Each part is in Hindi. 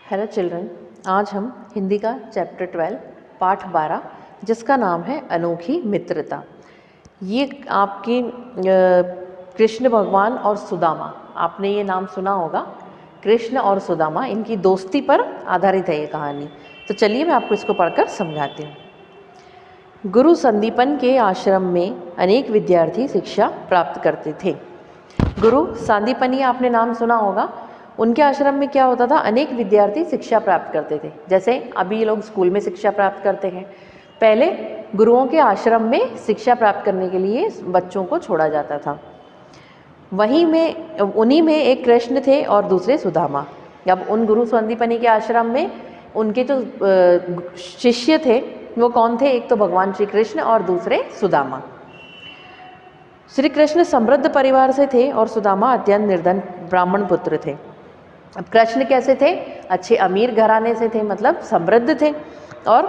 हेलो चिल्ड्रन, आज हम हिंदी का चैप्टर 12 पाठ 12 जिसका नाम है अनोखी मित्रता। ये आपकी कृष्ण भगवान और सुदामा, आपने ये नाम सुना होगा। कृष्ण और सुदामा, इनकी दोस्ती पर आधारित है ये कहानी। तो चलिए मैं आपको इसको पढ़कर समझाती हूँ। गुरु संदीपन के आश्रम में अनेक विद्यार्थी शिक्षा प्राप्त करते थे। गुरु संदीपनी आपने नाम सुना होगा। उनके आश्रम में क्या होता था, अनेक विद्यार्थी शिक्षा प्राप्त करते थे। जैसे अभी ये लोग स्कूल में शिक्षा प्राप्त करते हैं, पहले गुरुओं के आश्रम में शिक्षा प्राप्त करने के लिए बच्चों को छोड़ा जाता था। उन्हीं में एक कृष्ण थे और दूसरे सुदामा। अब उन गुरु संदीपनी के आश्रम में उनके जो शिष्य थे वो कौन थे, एक तो भगवान श्री कृष्ण और दूसरे सुदामा। श्री कृष्ण समृद्ध परिवार से थे और सुदामा अत्यंत निर्धन ब्राह्मण पुत्र थे। अब कृष्ण कैसे थे, अच्छे अमीर घराने से थे, मतलब समृद्ध थे, और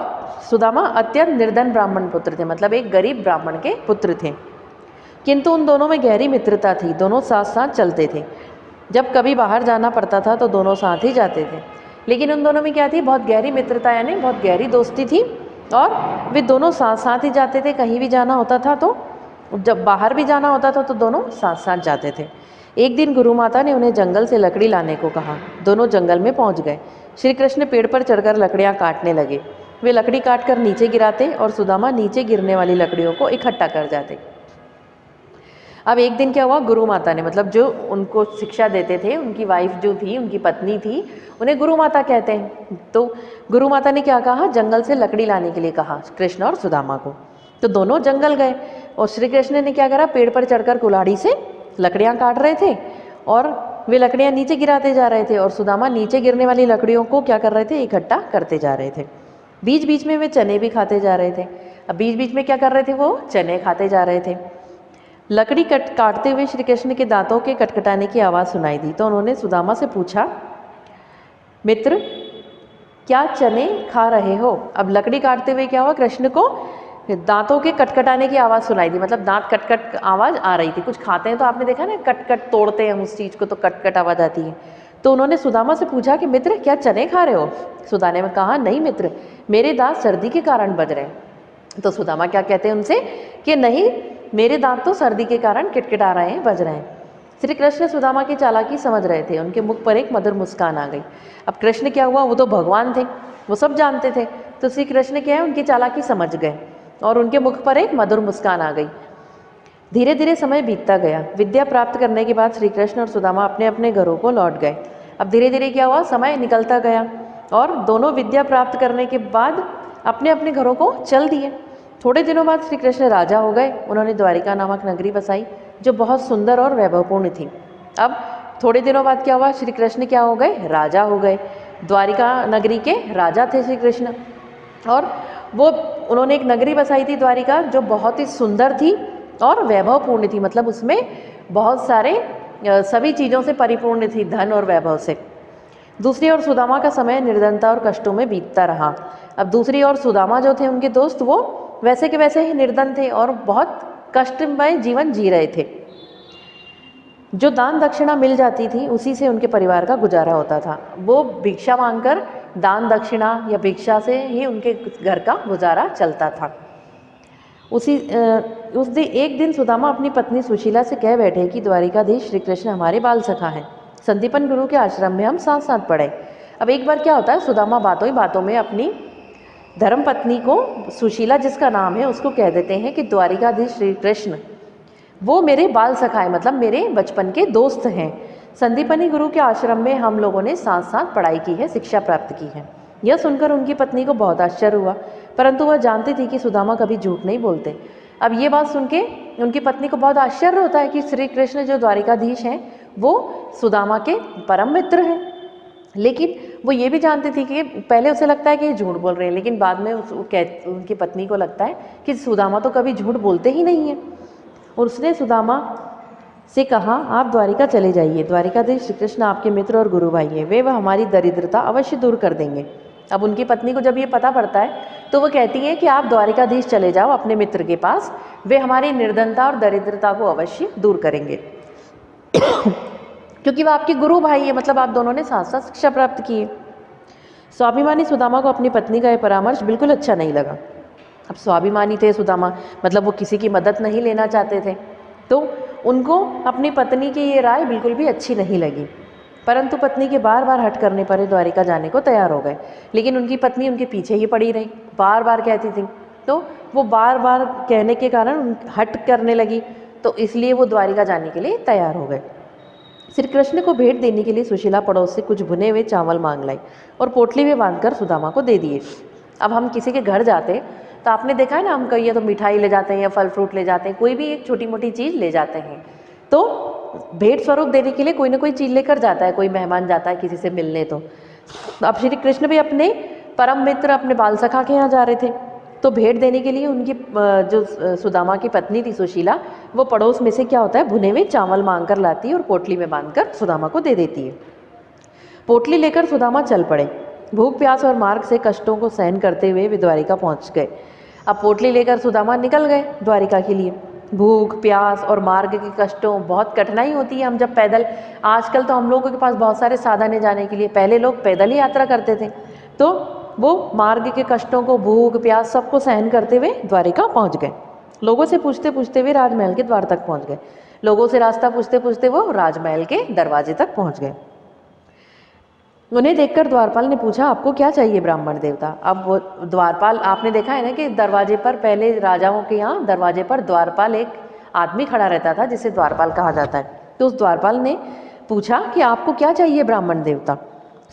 सुदामा अत्यंत निर्धन ब्राह्मण पुत्र थे, मतलब एक गरीब ब्राह्मण के पुत्र थे। किंतु उन दोनों में गहरी मित्रता थी, दोनों साथ साथ चलते थे। जब कभी बाहर जाना पड़ता था तो दोनों साथ ही जाते थे। लेकिन उन दोनों में क्या थी, बहुत गहरी मित्रता, यानी बहुत गहरी दोस्ती थी, और वे दोनों साथ साथ ही जाते थे। कहीं भी जाना होता था तो, जब बाहर भी जाना होता था तो दोनों साथ साथ जाते थे। एक दिन गुरु माता ने उन्हें जंगल से लकड़ी लाने को कहा। दोनों जंगल में पहुंच गए। श्री कृष्ण पेड़ पर चढ़कर लकड़ियां काटने लगे। वे लकड़ी काटकर नीचे गिराते और सुदामा नीचे गिरने वाली लकड़ियों को इकट्ठा कर जाते। अब एक दिन क्या हुआ, गुरु माता ने, मतलब जो उनको शिक्षा देते थे, उनकी वाइफ जो थी, उनकी पत्नी थी, उन्हें गुरु माता कहते हैं। तो गुरु माता ने क्या कहा, जंगल से लकड़ी लाने के लिए कहा कृष्ण और सुदामा को। तो दोनों जंगल गए और श्री कृष्ण ने क्या करा, पेड़ पर चढ़कर कुल्हाड़ी से लकड़ियां काट रहे थे और वे लकड़ियां नीचे गिराते जा रहे थे, और सुदामा नीचे गिरने वाली लकड़ियों को क्या कर रहे थे, इकट्ठा करते जा रहे थे। बीच बीच में वे चने भी खाते जा रहे थे। अब बीच बीच में क्या कर रहे थे, वो चने खाते जा रहे थे। लकड़ी काटते हुए श्री कृष्ण के दांतों के कटकटाने की आवाज़ सुनाई दी। तो उन्होंने सुदामा से पूछा, मित्र क्या चने खा रहे हो। अब लकड़ी काटते हुए क्या हुआ, कृष्ण को दांतों के कटकटाने की आवाज़ सुनाई दी, मतलब दांत कटकट आवाज़ आ रही थी। कुछ खाते हैं तो आपने देखा ना, कटकट तोड़ते हैं उस चीज़ को तो कटकट आवाज़ आती है। तो उन्होंने सुदामा से पूछा कि मित्र क्या चने खा रहे हो। सुदामा ने कहा, नहीं मित्र, मेरे दांत सर्दी के कारण बज रहे हैं। तो सुदामा क्या कहते हैं उनसे कि नहीं, मेरे दांत तो सर्दी के कारण किटकिटा रहे हैं, बज रहे हैं। श्री कृष्ण सुदामा की चालाकी समझ रहे थे। उनके मुख पर एक मधुर मुस्कान आ गई। अब कृष्ण क्या हुआ, वो तो भगवान थे, वो सब जानते थे। तो श्री कृष्ण क्या है, उनकी चालाकी समझ गए और उनके मुख पर एक मधुर मुस्कान आ गई। धीरे धीरे समय बीतता गया। विद्या प्राप्त करने के बाद श्री कृष्ण और सुदामा अपने अपने घरों को लौट गए। अब धीरे धीरे क्या हुआ, समय निकलता गया और दोनों विद्या प्राप्त करने के बाद अपने अपने घरों को चल दिए। थोड़े दिनों बाद श्री कृष्ण राजा हो गए। उन्होंने द्वारिका नामक नगरी बसाई जो बहुत सुंदर और वैभवपूर्ण थी। अब थोड़े दिनों बाद क्या हुआ, श्री कृष्ण क्या हो गए, राजा हो गए। द्वारिका नगरी के राजा थे श्री कृष्ण, और वो उन्होंने एक नगरी बसाई थी द्वारिका, जो बहुत ही सुंदर थी और वैभवपूर्ण थी, मतलब उसमें बहुत सारे सभी चीज़ों से परिपूर्ण थी, धन और वैभव से। दूसरी ओर सुदामा का समय निर्धनता और कष्टों में बीतता रहा। अब दूसरी ओर सुदामा जो थे, उनके दोस्त, वो वैसे के वैसे ही निर्धन थे और बहुत कष्टमय जीवन जी रहे थे। जो दान दक्षिणा मिल जाती थी उसी से उनके परिवार का गुजारा होता था। वो भिक्षा मांगकर, दान दक्षिणा या भिक्षा से ही उनके घर का गुजारा चलता था। उस दिन एक दिन सुदामा अपनी पत्नी सुशीला से कह बैठे कि द्वारिकाधीश श्री कृष्ण हमारे बाल सखा हैं, संदीपन गुरु के आश्रम में हम साथ साथ पढ़े। अब एक बार क्या होता है, सुदामा बातों ही बातों में अपनी धर्म पत्नी को, सुशीला जिसका नाम है, उसको कह देते हैं कि द्वारिकाधीश श्री कृष्ण वो मेरे बाल सखा है, मतलब मेरे बचपन के दोस्त हैं। संदीपनी गुरु के आश्रम में हम लोगों ने साथ साथ पढ़ाई की है, शिक्षा प्राप्त की है। यह सुनकर उनकी पत्नी को बहुत आश्चर्य हुआ, परंतु वह जानती थी कि सुदामा कभी झूठ नहीं बोलते। अब ये बात सुन के उनकी पत्नी को बहुत आश्चर्य होता है कि श्री कृष्ण जो द्वारिकाधीश हैं वो सुदामा के परम मित्र हैं। लेकिन वो ये भी जानती थी कि पहले उसे लगता है कि ये झूठ बोल रहे हैं, लेकिन बाद में उनकी पत्नी को लगता है कि सुदामा तो कभी झूठ बोलते ही नहीं हैं। और उसने सुदामा से कहा, आप द्वारिका चले जाइए, द्वारिकाधीश श्री कृष्ण आपके मित्र और गुरु भाई है, वे हमारी दरिद्रता अवश्य दूर कर देंगे। अब उनकी पत्नी को जब ये पता पड़ता है तो वो कहती है कि आप द्वारिकाधीश चले जाओ अपने मित्र के पास, वे हमारी निर्धनता और दरिद्रता को अवश्य दूर करेंगे। क्योंकि वह आपके गुरु भाई है, मतलब आप दोनों ने साथ साथ शिक्षा प्राप्त की है। स्वाभिमानी सुदामा को अपनी पत्नी का यह परामर्श बिल्कुल अच्छा नहीं लगा। अब स्वाभिमानी थे सुदामा, मतलब वो किसी की मदद नहीं लेना चाहते थे, तो उनको अपनी पत्नी की ये राय बिल्कुल भी अच्छी नहीं लगी। परंतु पत्नी के बार बार हट करने पर द्वारिका जाने को तैयार हो गए, लेकिन उनकी पत्नी उनके पीछे ही पड़ी रही, बार बार कहती थी, तो वो बार बार कहने के कारण हट करने लगी, तो इसलिए वो द्वारिका जाने के लिए तैयार हो गए। श्री कृष्ण को भेंट देने के लिए सुशीला पड़ोस से कुछ भुने हुए चावल मांग लाई और पोटली में बांधकर सुदामा को दे दिए। अब हम किसी के घर जाते तो आपने देखा है ना, हम कहीं तो मिठाई ले जाते हैं या फल फ्रूट ले जाते हैं, कोई भी एक छोटी मोटी चीज़ ले जाते हैं, तो भेंट स्वरूप देने के लिए कोई ना कोई चीज़ लेकर जाता है, कोई मेहमान जाता है किसी से मिलने। तो अब श्री कृष्ण भी अपने परम मित्र अपने बाल सखा के यहाँ जा रहे थे, तो भेंट देने के लिए उनकी जो सुदामा की पत्नी थी सुशीला, वो पड़ोस में से क्या होता है भुने हुए चावल मांग कर लाती है और पोटली में बांधकर सुदामा को दे देती है। पोटली लेकर सुदामा चल पड़े। भूख प्यास और मार्ग से कष्टों को सहन करते हुए वे द्वारिका पहुंच गए। अब पोटली लेकर सुदामा निकल गए द्वारिका के लिए। भूख प्यास और मार्ग के कष्टों, बहुत कठिनाई होती है हम जब पैदल, आजकल तो हम लोगों के पास बहुत सारे साधन है जाने के लिए, पहले लोग पैदल ही यात्रा करते थे, तो वो मार्ग के कष्टों को, भूख प्यास सबको सहन करते हुए द्वारिका पहुंच गए। लोगों से पूछते पूछते वे राजमहल के द्वार तक पहुंच गए। लोगों से रास्ता पूछते पूछते वो राजमहल के दरवाजे तक पहुंच गए। उन्हें देखकर द्वारपाल ने पूछा, आपको क्या चाहिए ब्राह्मण देवता? अब वो द्वारपाल, आपने देखा है ना कि दरवाजे पर, पहले राजाओं के यहाँ दरवाजे पर द्वारपाल एक आदमी खड़ा रहता था जिसे द्वारपाल कहा जाता है। तो उस द्वारपाल ने पूछा कि आपको क्या चाहिए ब्राह्मण देवता?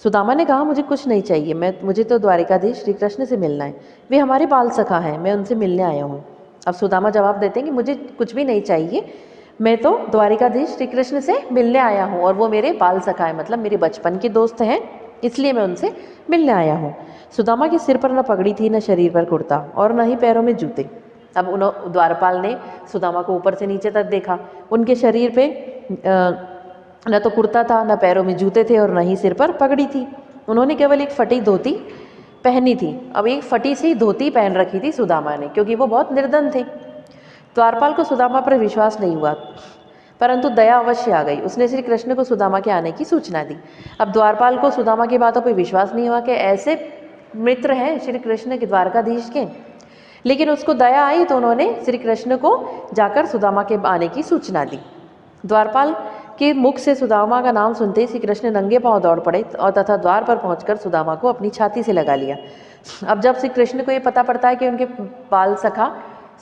सुदामा ने कहा, मुझे कुछ नहीं चाहिए, मुझे तो द्वारिकाधीश श्री कृष्ण से मिलना है, वे हमारे बाल सखा हैं, मैं उनसे मिलने आया हूँ। अब सुदामा जवाब देते हैं कि मुझे कुछ भी नहीं चाहिए, मैं तो द्वारिकाधीश श्री कृष्ण से मिलने आया हूँ और वो मेरे बाल सखा है, मतलब मेरे बचपन के दोस्त हैं, इसलिए मैं उनसे मिलने आया हूँ। सुदामा के सिर पर न पगड़ी थी, न शरीर पर कुर्ता और न ही पैरों में जूते। अब द्वारपाल ने सुदामा को ऊपर से नीचे तक देखा, उनके शरीर पे न तो कुर्ता था, न पैरों में जूते थे और न ही सिर पर पगड़ी थी। उन्होंने केवल एक फटी धोती पहनी थी। अब एक फटी सी धोती पहन रखी थी सुदामा ने, क्योंकि वो बहुत निर्धन थे। द्वारपाल को सुदामा पर विश्वास नहीं हुआ, परंतु दया अवश्य आ गई। उसने श्री कृष्ण को सुदामा के आने की सूचना दी। अब द्वारपाल को सुदामा की बातों पर विश्वास नहीं हुआ कि ऐसे मित्र हैं श्री कृष्ण के, द्वारकाधीश के, लेकिन उसको दया आई तो उन्होंने श्री कृष्ण को जाकर सुदामा के आने की सूचना दी। द्वारपाल के मुख से सुदामा का नाम सुनते ही श्री कृष्ण नंगे पांव दौड़ पड़े और तथा द्वार पर पहुंचकर सुदामा को अपनी छाती से लगा लिया। अब जब श्री कृष्ण को ये पता पड़ता है कि उनके बाल सखा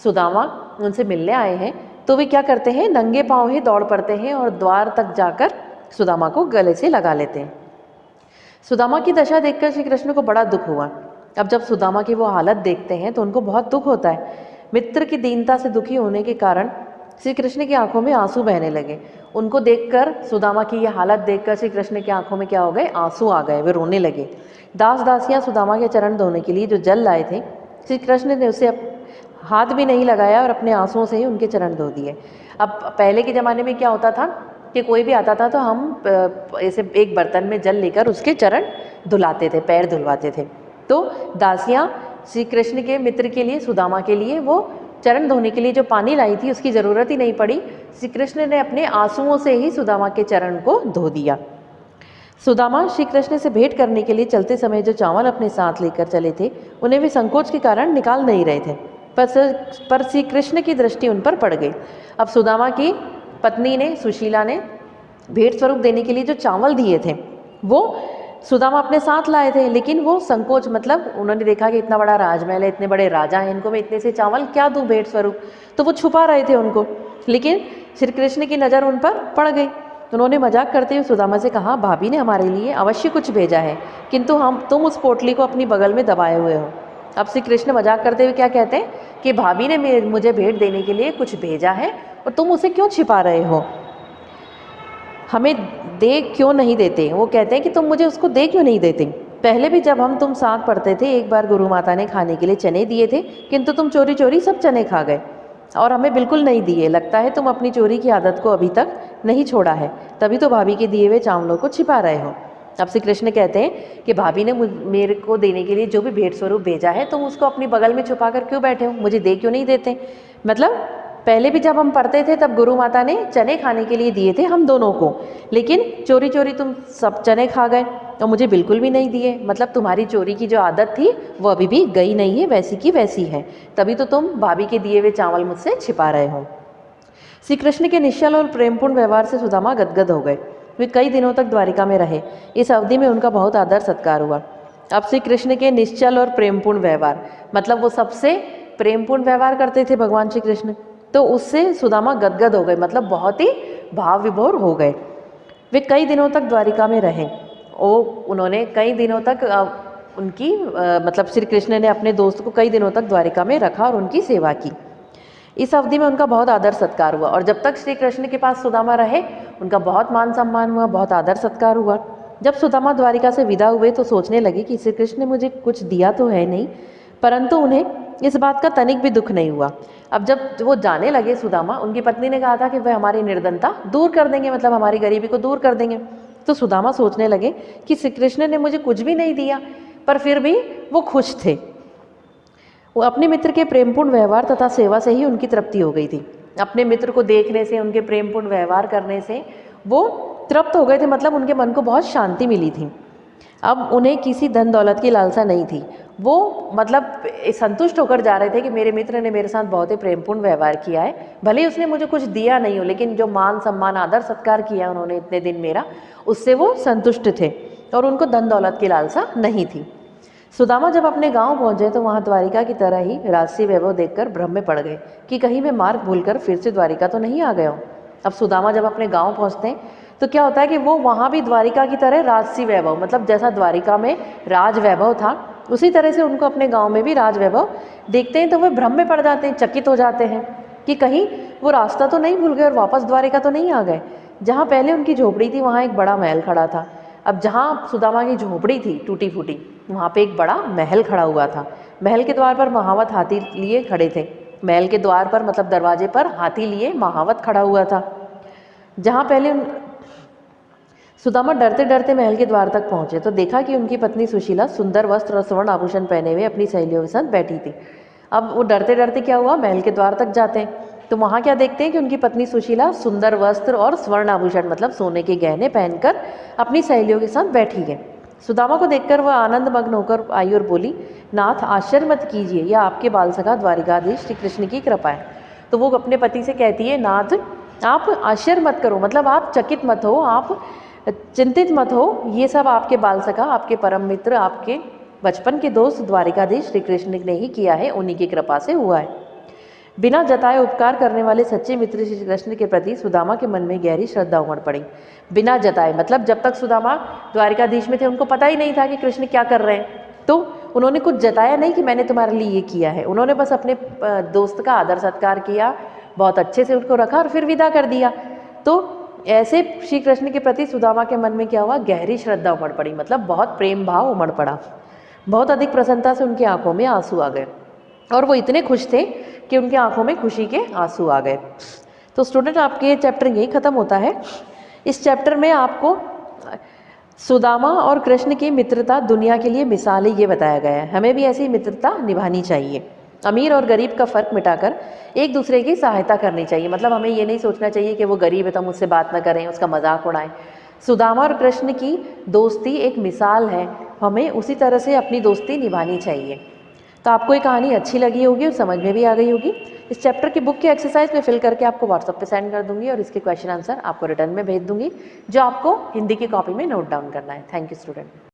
सुदामा उनसे मिलने आए हैं, तो वे क्या करते हैं, नंगे पांव ही दौड़ पड़ते हैं और द्वार तक जाकर सुदामा को गले से लगा लेते हैं। सुदामा की दशा देखकर श्री कृष्ण को बड़ा दुख हुआ। अब जब सुदामा की वो हालत देखते हैं तो उनको बहुत दुख होता है। मित्र की दीनता से दुखी होने के कारण श्री कृष्ण की आंखों में आंसू बहने लगे। उनको देखकर, सुदामा की ये हालत देखकर श्री कृष्ण की आंखों में क्या हो गए, आंसू आ गए, वे रोने लगे। दास दासियां सुदामा के चरण धोने के लिए जो जल लाए थे, श्री कृष्ण ने उसे हाथ भी नहीं लगाया और अपने आंसुओं से ही उनके चरण धो दिए। अब पहले के ज़माने में क्या होता था कि कोई भी आता था तो हम ऐसे एक बर्तन में जल लेकर उसके चरण धुलाते थे, पैर धुलवाते थे। तो दासियाँ श्री कृष्ण के मित्र के लिए, सुदामा के लिए, वो चरण धोने के लिए जो पानी लाई थी उसकी ज़रूरत ही नहीं पड़ी। श्री कृष्ण ने अपने आंसुओं से ही सुदामा के चरण को धो दिया। सुदामा श्री कृष्ण से भेंट करने के लिए चलते समय जो चावल अपने साथ लेकर चले थे, उन्हें वे संकोच के कारण निकाल नहीं रहे थे, पर श्री कृष्ण की दृष्टि उन पर पड़ गई। अब सुदामा की पत्नी ने, सुशीला ने, भेंट स्वरूप देने के लिए जो चावल दिए थे वो सुदामा अपने साथ लाए थे, लेकिन वो संकोच, मतलब उन्होंने देखा कि इतना बड़ा राजमहल है, इतने बड़े राजा हैं, इनको मैं इतने से चावल क्या दूं भेंट स्वरूप, तो वो छुपा रहे थे उनको। लेकिन श्री कृष्ण की नज़र उन पर पड़ गई। उन्होंने मजाक करते हुए सुदामा से कहा, भाभी ने हमारे लिए अवश्य कुछ भेजा है, किंतु तुम उस पोटली को अपनी बगल में दबाए हुए हो। अब श्री कृष्ण मजाक करते हुए क्या कहते हैं कि भाभी ने मुझे भेंट देने के लिए कुछ भेजा है और तुम उसे क्यों छिपा रहे हो, हमें दे क्यों नहीं देते। वो कहते हैं कि तुम मुझे उसको दे क्यों नहीं देते। पहले भी जब हम तुम साथ पढ़ते थे, एक बार गुरु माता ने खाने के लिए चने दिए थे, किंतु तुम चोरी चोरी सब चने खा गए और हमें बिल्कुल नहीं दिए। लगता है तुम अपनी चोरी की आदत को अभी तक नहीं छोड़ा है, तभी तो भाभी के दिए हुए चावलों को छिपा रहे हो। अब श्री कृष्ण कहते हैं कि भाभी ने मेरे को देने के लिए जो भी भेंट स्वरूप भेजा है, तुम उसको अपनी बगल में छुपा कर क्यों बैठे हो, मुझे दे क्यों नहीं देते। मतलब पहले भी जब हम पढ़ते थे तब गुरु माता ने चने खाने के लिए दिए थे हम दोनों को, लेकिन चोरी चोरी तुम सब चने खा गए और मुझे बिल्कुल भी नहीं दिए। मतलब तुम्हारी चोरी की जो आदत थी वो अभी भी गई नहीं है, वैसी की वैसी है, तभी तो तुम भाभी के दिए हुए चावल मुझसे छिपा रहे हो। श्री कृष्ण के निश्चल और प्रेमपूर्ण व्यवहार से सुदामा गदगद हो गए। वे कई दिनों तक द्वारिका में रहे। इस अवधि में उनका बहुत आदर सत्कार हुआ। अब श्री कृष्ण के निश्चल और प्रेमपूर्ण व्यवहार, मतलब वो सबसे प्रेमपूर्ण व्यवहार करते थे भगवान श्री कृष्ण, तो उससे सुदामा गदगद हो गए, मतलब बहुत ही भाव विभोर हो गए। वे कई दिनों तक द्वारिका में रहे। उन्होंने कई दिनों तक मतलब श्री कृष्ण ने अपने दोस्त को कई दिनों तक द्वारिका में रखा और उनकी सेवा की। इस अवधि में उनका बहुत आदर सत्कार हुआ और जब तक श्री कृष्ण के पास सुदामा रहे उनका बहुत मान सम्मान हुआ, बहुत आदर सत्कार हुआ। जब सुदामा द्वारिका से विदा हुए तो सोचने लगे कि श्री कृष्ण ने मुझे कुछ दिया तो है नहीं, परंतु उन्हें इस बात का तनिक भी दुख नहीं हुआ। अब जब वो जाने लगे सुदामा, उनकी पत्नी ने कहा था कि वह हमारी निर्धनता दूर कर देंगे, मतलब हमारी गरीबी को दूर कर देंगे। तो सुदामा सोचने लगे कि श्री कृष्ण ने मुझे कुछ भी नहीं दिया, पर फिर भी वो खुश थे। वो अपने मित्र के प्रेमपूर्ण व्यवहार तथा सेवा से ही उनकी तृप्ति हो गई थी। अपने मित्र को देखने से, उनके प्रेमपूर्ण व्यवहार करने से वो तृप्त हो गए थे, मतलब उनके मन को बहुत शांति मिली थी। अब उन्हें किसी धन दौलत की लालसा नहीं थी। वो मतलब संतुष्ट होकर जा रहे थे कि मेरे मित्र ने मेरे साथ बहुत ही प्रेमपूर्ण व्यवहार किया है, भले ही उसने मुझे कुछ दिया नहीं हो, लेकिन जो मान सम्मान आदर सत्कार किया उन्होंने इतने दिन मेरा, उससे वो संतुष्ट थे और उनको धन दौलत की लालसा नहीं थी। सुदामा जब अपने गांव पहुंचे तो वहां द्वारिका की तरह ही राजसी वैभव देखकर भ्रम में पड़ गए कि कहीं मैं मार्ग भूलकर फिर से द्वारिका तो नहीं आ गया हूँ। अब सुदामा जब अपने गांव पहुंचते हैं तो क्या होता है कि वो वहाँ भी द्वारिका की तरह राजसी वैभव, मतलब जैसा द्वारिका में राज वैभव था उसी तरह से उनको अपने गांव में भी राज वैभव देखते हैं तो वे भ्रम में पड़ जाते हैं, चकित हो जाते हैं कि कहीं वो रास्ता तो नहीं भूल गए और वापस द्वारिका तो नहीं आ गए। जहाँ पहले उनकी झोपड़ी थी वहाँ एक बड़ा महल खड़ा था। अब जहाँ सुदामा की झोपड़ी थी टूटी फूटी, वहाँ पे एक बड़ा महल खड़ा हुआ था। महल के द्वार पर महावत हाथी लिए खड़े थे। महल के द्वार पर, मतलब दरवाजे पर हाथी लिए महावत खड़ा हुआ था। जहाँ पहले सुदामा डरते डरते महल के द्वार तक पहुंचे तो देखा कि उनकी पत्नी सुशीला सुंदर वस्त्र और स्वर्ण आभूषण पहने हुए अपनी सहेलियों के साथ बैठी थी। अब वो डरते डरते क्या हुआ, महल के द्वार तक जाते हैं तो वहाँ क्या देखते हैं कि उनकी पत्नी सुशीला सुंदर वस्त्र और स्वर्ण आभूषण, मतलब सोने के गहने पहनकर अपनी सहेलियों के साथ बैठी है। सुदामा को देखकर वह आनंद मग्न होकर आई और बोली, नाथ आश्चर्य मत कीजिए, यह आपके बाल सखा द्वारिकाधीश श्री कृष्ण की कृपा है। तो वो अपने पति से कहती है, नाथ आप आश्चर्य मत करो, मतलब आप चकित मत हो, आप चिंतित मत हो, ये सब आपके बाल सखा, आपके परम मित्र, आपके बचपन के दोस्त द्वारिकाधीश श्री कृष्ण ने ही किया है, उन्हीं की कृपा से हुआ है। बिना जताए उपकार करने वाले सच्चे मित्र श्री कृष्ण के प्रति सुदामा के मन में गहरी श्रद्धा उमड़ पड़ी। बिना जताए, मतलब जब तक सुदामा द्वारिकाधीश में थे उनको पता ही नहीं था कि कृष्ण क्या कर रहे हैं, तो उन्होंने कुछ जताया नहीं कि मैंने तुम्हारे लिए ये किया है। उन्होंने बस अपने दोस्त का आदर सत्कार किया, बहुत अच्छे से उनको रखा और फिर विदा कर दिया। तो ऐसे श्री कृष्ण के प्रति सुदामा के मन में क्या हुआ, गहरी श्रद्धा उमड़ पड़ी, मतलब बहुत प्रेम भाव उमड़ पड़ा। बहुत अधिक प्रसन्नता से उनकी आंखों में आंसू आ गए और वो इतने खुश थे कि उनकी आंखों में खुशी के आंसू आ गए। तो स्टूडेंट, आपके ये चैप्टर यही ख़त्म होता है। इस चैप्टर में आपको सुदामा और कृष्ण की मित्रता दुनिया के लिए मिसाल है, ये बताया गया है। हमें भी ऐसी मित्रता निभानी चाहिए। अमीर और गरीब का फ़र्क मिटाकर एक दूसरे की सहायता करनी चाहिए, मतलब हमें ये नहीं सोचना चाहिए कि वो गरीब है तो हम उससे बात ना करें, उसका मजाक उड़ाएं। सुदामा और कृष्ण की दोस्ती एक मिसाल है, हमें उसी तरह से अपनी दोस्ती निभानी चाहिए। तो आपको ये कहानी अच्छी लगी होगी और समझ में भी आ गई होगी। इस चैप्टर की बुक की एक्सरसाइज में फिल करके आपको व्हाट्सएप पे सेंड कर दूंगी और इसके क्वेश्चन आंसर आपको रिटर्न में भेज दूंगी, जो आपको हिंदी की कॉपी में नोट डाउन करना है। Thank you student.